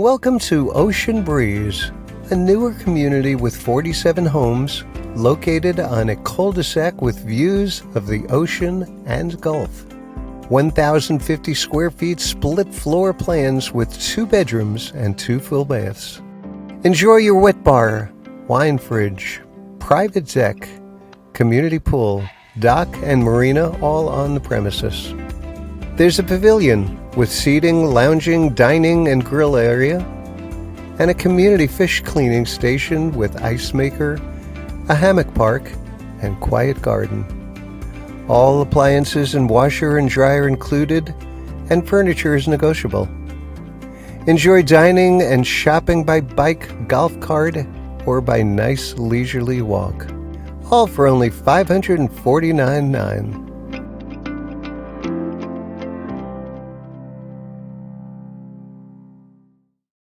Welcome to Ocean Breeze, a newer community with 47 homes located on a cul-de-sac with views of the ocean and Gulf. 1,050 square feet split floor plans with 2 bedrooms and 2 full baths. Enjoy your wet bar, wine fridge, private deck, community pool, dock, and marina all on the premises. There's a pavilion with seating, lounging, dining, and grill area, and a community fish cleaning station with ice maker, a hammock park, and quiet garden. All appliances and washer and dryer included, and furniture is negotiable. Enjoy dining and shopping by bike, golf cart, or by nice leisurely walk. All for only $549.9.